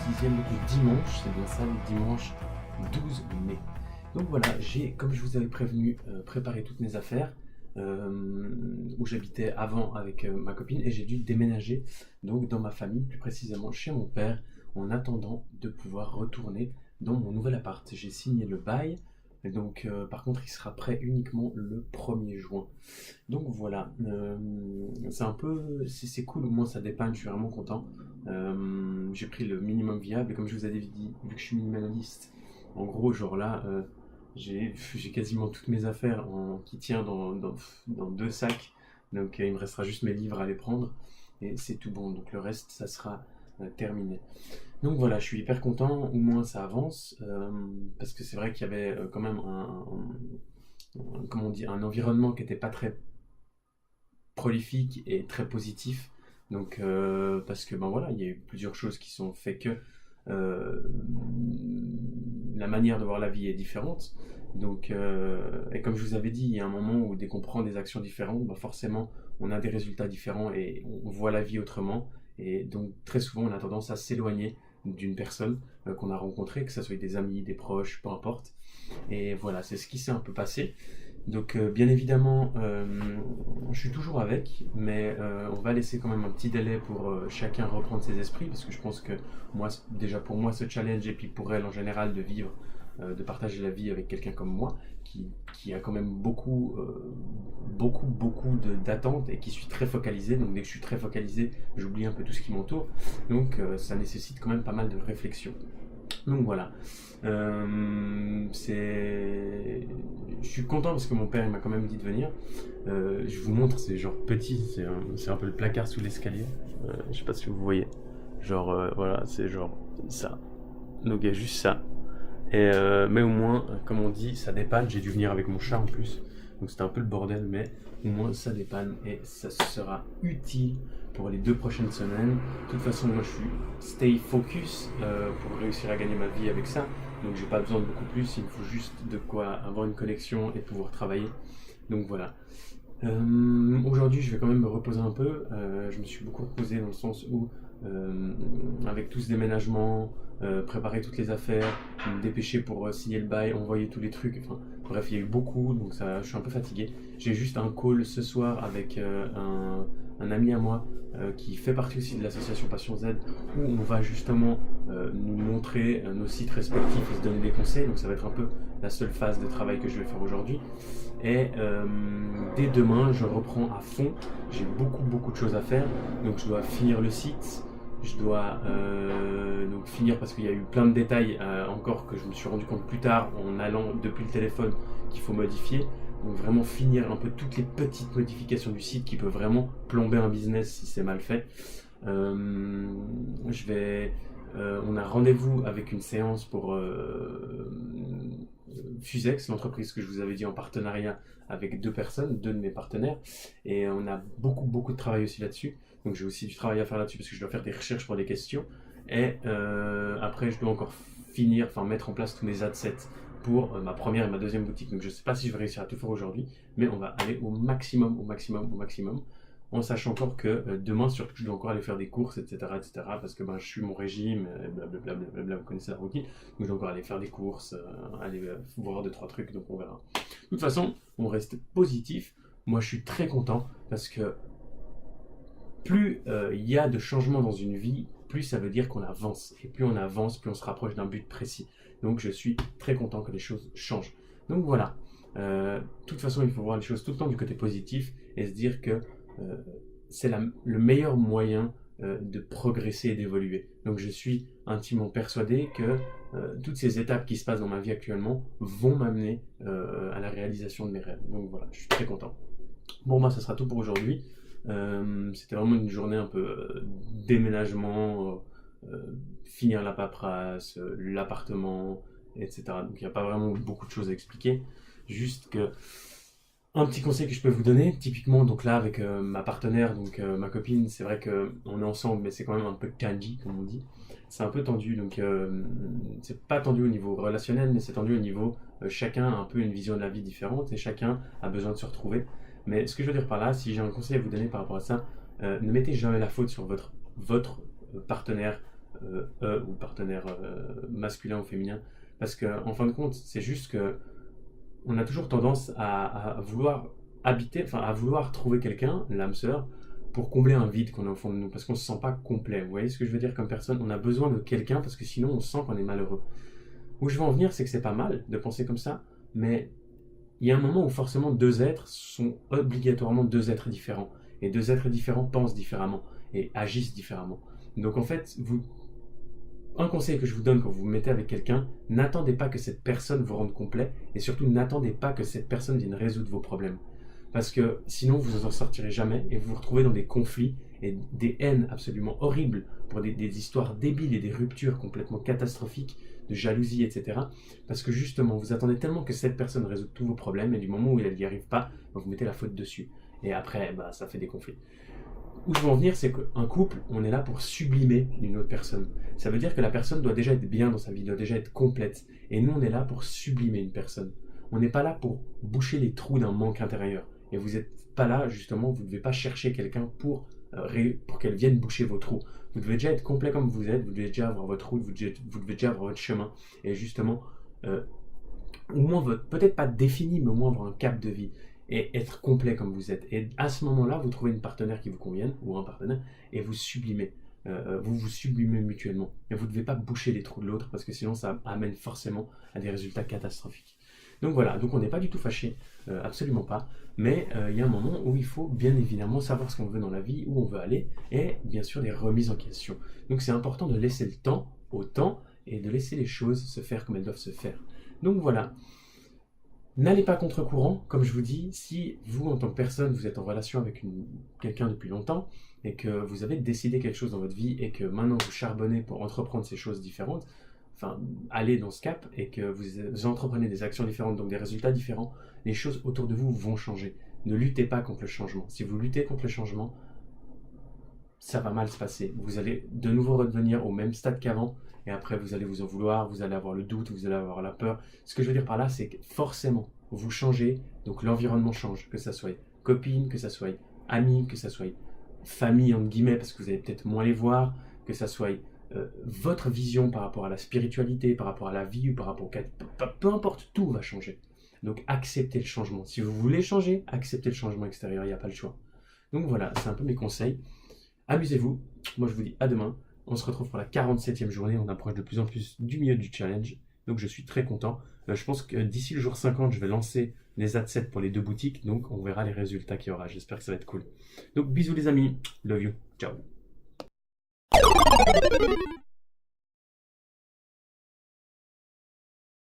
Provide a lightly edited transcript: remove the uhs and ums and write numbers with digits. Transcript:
6e dimanche, c'est bien ça, le dimanche 12 mai. Donc voilà, j'ai, comme je vous avais prévenu, préparé toutes mes affaires où j'habitais avant avec ma copine et j'ai dû déménager donc dans ma famille, plus précisément chez mon père, en attendant de pouvoir retourner dans mon nouvel appart. J'ai signé le bail, et donc par contre il sera prêt uniquement le 1er juin. Donc voilà, c'est un peu, c'est cool, au moins ça dépanne, je suis vraiment content. J'ai pris le minimum viable et comme je vous avais dit, vu que je suis minimaliste, en gros genre là, j'ai quasiment toutes mes affaires qui tient dans 2 sacs, donc il me restera juste mes livres à les prendre et c'est tout bon, donc le reste ça sera terminé. Donc voilà, je suis hyper content, au moins ça avance, parce que c'est vrai qu'il y avait quand même comment on dit, un environnement qui n'était pas très prolifique et très positif. Donc, parce que ben voilà, il y a eu plusieurs choses qui sont fait que euh, la manière de voir la vie est différente. Donc, et comme je vous avais dit, il y a un moment où dès qu'on prend des actions différentes, ben forcément, on a des résultats différents et on voit la vie autrement. Et donc, très souvent, on a tendance à s'éloigner d'une personne qu'on a rencontrée, que ce soit des amis, des proches, peu importe. Et voilà, c'est ce qui s'est un peu passé. Donc bien évidemment, je suis toujours avec, mais on va laisser quand même un petit délai pour chacun reprendre ses esprits, parce que je pense que moi, déjà pour moi, ce challenge, et puis pour elle en général, de vivre, de partager la vie avec quelqu'un comme moi, qui a quand même beaucoup d'attentes et qui suis très focalisé. Donc dès que je suis très focalisé, j'oublie un peu tout ce qui m'entoure. Donc ça nécessite quand même pas mal de réflexion. Donc voilà. Je suis content parce que mon père il m'a quand même dit de venir. Je vous montre, c'est genre petit, c'est un peu le placard sous l'escalier. Je sais pas si vous voyez. Genre voilà, c'est genre ça. Donc il y a juste ça. Mais au moins, comme on dit, ça dépanne. J'ai dû venir avec mon chat en plus. Donc c'était un peu le bordel, mais au moins ça dépanne et ça sera utile pour les 2 prochaines semaines. De toute façon, moi je suis stay focus pour réussir à gagner ma vie avec ça. Donc j'ai pas besoin de beaucoup plus, il me faut juste de quoi avoir une connexion et pouvoir travailler. Donc voilà. Aujourd'hui, je vais quand même me reposer un peu. Je me suis beaucoup reposé dans le sens où, avec tout ce déménagement, préparer toutes les affaires, me dépêcher pour signer le bail, envoyer tous les trucs. Enfin, bref, il y a eu beaucoup, donc ça, je suis un peu fatigué. J'ai juste un call ce soir avec un ami à moi qui fait partie aussi de l'association Passion Z, où on va justement nous montrer nos sites respectifs et se donner des conseils. Donc ça va être un peu la seule phase de travail que je vais faire aujourd'hui. Et dès demain, je reprends à fond. J'ai beaucoup de choses à faire. Donc je dois finir le site. Je dois donc finir parce qu'il y a eu plein de détails encore que je me suis rendu compte plus tard en allant depuis le téléphone qu'il faut modifier. Donc vraiment finir un peu toutes les petites modifications du site qui peuvent vraiment plomber un business si c'est mal fait. On a rendez-vous avec une séance pour Fusex, l'entreprise que je vous avais dit en partenariat avec 2 personnes, 2 de mes partenaires, et on a beaucoup de travail aussi là-dessus. Donc j'ai aussi du travail à faire là-dessus parce que je dois faire des recherches pour des questions. Et après, je dois encore finir, enfin mettre en place tous mes adsets pour ma première et ma deuxième boutique. Donc je ne sais pas si je vais réussir à tout faire aujourd'hui, mais on va aller au maximum, en sachant encore que demain, surtout, je dois encore aller faire des courses, etc., parce que ben, je suis mon régime, blablabla, vous connaissez la routine, donc je dois encore aller faire des courses, aller voir 2-3 trucs, donc on verra. De toute façon, on reste positif. Moi, je suis très content parce que plus il y a de changements dans une vie, plus ça veut dire qu'on avance. Et plus on avance, plus on se rapproche d'un but précis. Donc je suis très content que les choses changent. Donc voilà. De toute façon, il faut voir les choses tout le temps du côté positif et se dire que c'est le meilleur moyen de progresser et d'évoluer. Donc je suis intimement persuadé que toutes ces étapes qui se passent dans ma vie actuellement vont m'amener à la réalisation de mes rêves. Donc voilà, je suis très content. Bon, moi, ça sera tout pour aujourd'hui. C'était vraiment une journée un peu déménagement, finir la paperasse, l'appartement, etc. Donc il n'y a pas vraiment beaucoup de choses à expliquer. Juste que un petit conseil que je peux vous donner, typiquement donc là avec ma partenaire, donc ma copine, c'est vrai qu'on est ensemble, mais c'est quand même un peu kanji comme on dit. C'est un peu tendu, donc c'est pas tendu au niveau relationnel, mais c'est tendu au niveau chacun a un peu une vision de la vie différente et chacun a besoin de se retrouver. Mais ce que je veux dire par là, si j'ai un conseil à vous donner par rapport à ça, ne mettez jamais la faute sur votre partenaire ou partenaire masculin ou féminin. Parce que en fin de compte, c'est juste que on a toujours tendance à vouloir habiter, enfin à vouloir trouver quelqu'un, l'âme sœur, pour combler un vide qu'on a au fond de nous, parce qu'on se sent pas complet. Vous voyez ce que je veux dire comme personne? On a besoin de quelqu'un parce que sinon on sent qu'on est malheureux. Où je veux en venir, c'est que c'est pas mal de penser comme ça, mais il y a un moment où forcément deux êtres sont obligatoirement deux êtres différents. Et deux êtres différents pensent différemment et agissent différemment. Donc en fait, un conseil que je vous donne quand vous vous mettez avec quelqu'un, n'attendez pas que cette personne vous rende complet et surtout n'attendez pas que cette personne vienne résoudre vos problèmes. Parce que sinon vous en sortirez jamais et vous vous retrouvez dans des conflits et des haines absolument horribles pour des histoires débiles et des ruptures complètement catastrophiques de jalousie, etc. Parce que justement, vous attendez tellement que cette personne résout tous vos problèmes et du moment où elle n'y arrive pas, vous mettez la faute dessus. Et après, ça fait des conflits. Où je veux en venir, c'est qu'un couple, on est là pour sublimer une autre personne. Ça veut dire que la personne doit déjà être bien dans sa vie, doit déjà être complète. Et nous, on est là pour sublimer une personne. On n'est pas là pour boucher les trous d'un manque intérieur. Et vous n'êtes pas là, justement, vous ne devez pas chercher quelqu'un pour qu'elle vienne boucher vos trous. Vous devez déjà être complet comme vous êtes, vous devez déjà avoir votre route, vous devez déjà avoir votre chemin. Et justement, au moins, peut-être pas défini, mais au moins avoir un cap de vie et être complet comme vous êtes. Et à ce moment-là, vous trouvez une partenaire qui vous convienne, ou un partenaire, et vous sublimez. Vous vous sublimez mutuellement. Et vous ne devez pas boucher les trous de l'autre, parce que sinon ça amène forcément à des résultats catastrophiques. Donc voilà, donc on n'est pas du tout fâché, absolument pas, mais il y a un moment où il faut bien évidemment savoir ce qu'on veut dans la vie, où on veut aller, et bien sûr des remises en question. Donc c'est important de laisser le temps au temps, et de laisser les choses se faire comme elles doivent se faire. Donc voilà, n'allez pas contre-courant, comme je vous dis, si vous, en tant que personne, vous êtes en relation avec quelqu'un depuis longtemps, et que vous avez décidé quelque chose dans votre vie, et que maintenant vous charbonnez pour entreprendre ces choses différentes, enfin, aller dans ce cap, et que vous entreprenez des actions différentes, donc des résultats différents, les choses autour de vous vont changer. Ne luttez pas contre le changement. Si vous luttez contre le changement, ça va mal se passer. Vous allez de nouveau redevenir au même stade qu'avant, et après vous allez vous en vouloir, vous allez avoir le doute, vous allez avoir la peur. Ce que je veux dire par là, c'est que forcément, vous changez, donc l'environnement change, que ça soit copine, que ça soit ami, que ça soit famille, entre guillemets, parce que vous allez peut-être moins les voir, que ça soit votre vision par rapport à la spiritualité, par rapport à la vie, ou par rapport peu importe, tout va changer. Donc acceptez le changement. Si vous voulez changer, acceptez le changement extérieur, il n'y a pas le choix. Donc voilà, c'est un peu mes conseils. Amusez-vous. Moi, je vous dis à demain. On se retrouve pour la 47e journée. On approche de plus en plus du milieu du challenge. Donc, je suis très content. Je pense que d'ici le jour 50, je vais lancer les adsets pour les 2 boutiques. Donc, on verra les résultats qu'il y aura. J'espère que ça va être cool. Donc, bisous les amis. Love you. Ciao.